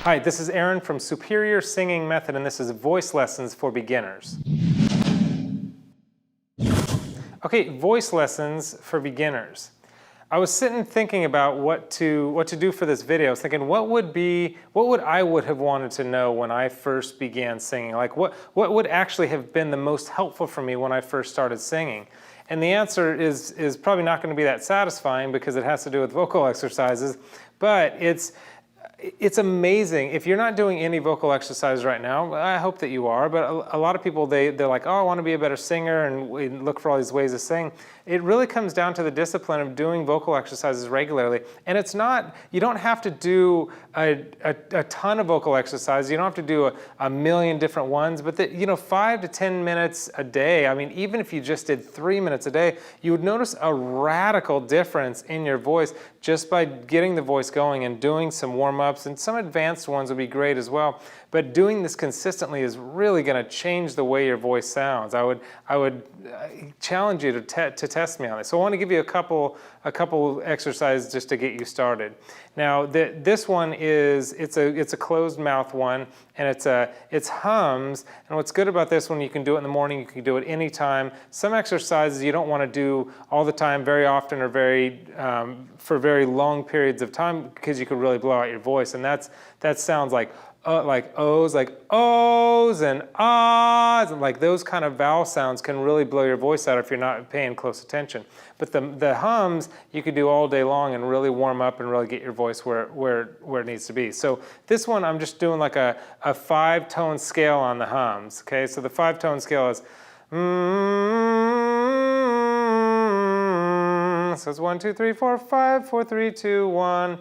Hi, this is Aaron from Superior Singing Method, and this is Voice Lessons for Beginners. Okay, voice lessons for beginners. I was sitting thinking about what to do for this video. I was thinking, what would I have wanted to know when I first began singing? Like, what would actually have been the most helpful for me when I first started singing? And the answer is probably not going to be that satisfying because it has to do with vocal exercises, but it's amazing. If you're not doing any vocal exercise right now, I hope that you are, but a lot of people, they're like, oh, I want to be a better singer, and we look for all these ways to sing. It really comes down to the discipline of doing vocal exercises regularly. And it's not, you don't have to do a ton of vocal exercises. You don't have to do a million different ones, but 5 to 10 minutes a day. I mean, even if you just did 3 minutes a day, you would notice a radical difference in your voice just by getting the voice going and doing some warm-ups, and some advanced ones would be great as well. But doing this consistently is really going to change the way your voice sounds. I would challenge you to test me on this. So I want to give you a couple exercises just to get you started. Now this one it's a closed mouth one, and it's hums. And what's good about this one, you can do it in the morning, you can do it anytime. Some exercises you don't want to do all the time, very often, or for very long periods of time, because you could really blow out your voice. And that sounds like O's, like O's and ahs, and like those kind of vowel sounds can really blow your voice out if you're not paying close attention. But the hums you could do all day long and really warm up and really get your voice where it needs to be. So this one I'm just doing like a 5-tone scale on the hums. Okay, so the 5-tone scale is so it's 1, 2, 3, 4, 5, 4, 3, 2, 1.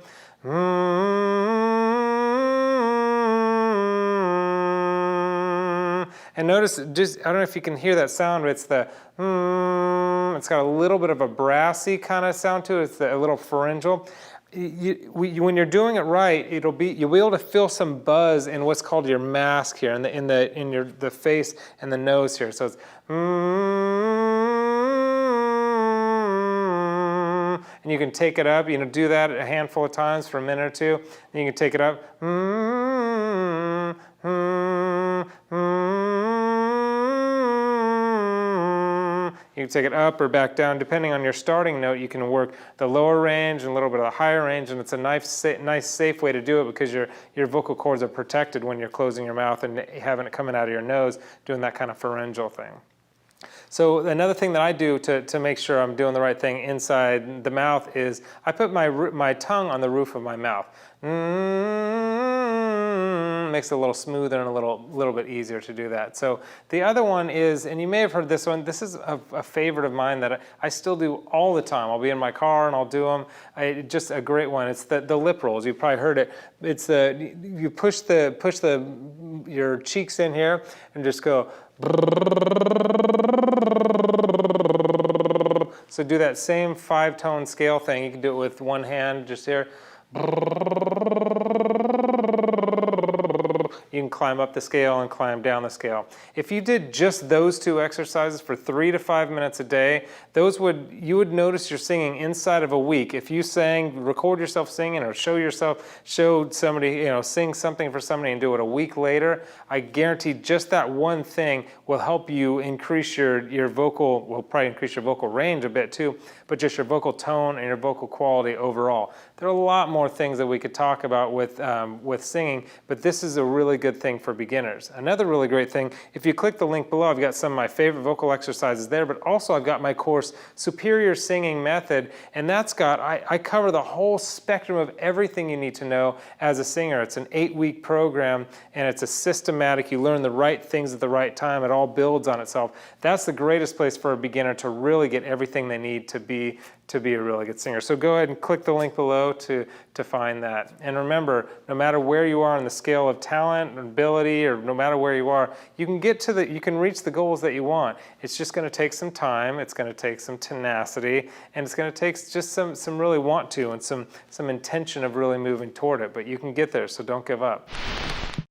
And notice, I don't know if you can hear that sound, but it's it's got a little bit of a brassy kind of sound to it. It's a little pharyngeal. When you're doing it right, you'll be able to feel some buzz in what's called your mask here, in the face and the nose here. So it's and you can take it up. Do that a handful of times for a minute or two. Then you can take it up. You can take it up or back down. Depending on your starting note, you can work the lower range and a little bit of the higher range, and it's a nice, safe way to do it because your vocal cords are protected when you're closing your mouth and having it coming out of your nose, doing that kind of pharyngeal thing. So another thing that I do to make sure I'm doing the right thing inside the mouth is I put my tongue on the roof of my mouth. Makes it a little smoother and a little bit easier to do that. So the other one is, and you may have heard this one, this is a favorite of mine that I still do all the time. I'll be in my car and I'll do them. Just a great one. It's the lip rolls. You've probably heard it. It's you push your cheeks in here and just go. So do that same 5-tone scale thing. You can do it with one hand just here. You can climb up the scale and climb down the scale. If you did just those 2 exercises for 3 to 5 minutes a day, you would notice your singing inside of a week. If you record yourself singing or show somebody, sing something for somebody and do it a week later, I guarantee just that one thing will help you increase your vocal, will probably increase your vocal range a bit too, but just your vocal tone and your vocal quality overall. There are a lot more things that we could talk about with singing, but this is a really good thing for beginners. Another really great thing, if you click the link below, I've got some of my favorite vocal exercises there, but also I've got my course, Superior Singing Method, and that's got, I cover the whole spectrum of everything you need to know as a singer. It's an 8-week program, and it's a systematic, you learn the right things at the right time, it all builds on itself. That's the greatest place for a beginner to really get everything they need to be a really good singer. So go ahead and click the link below to find that. And remember, no matter where you are on the scale of talent and ability, or no matter where you are, you can reach the goals that you want. It's just going to take some time, it's going to take some tenacity, and it's going to take just some really want to and some intention of really moving toward it. But you can get there, so don't give up.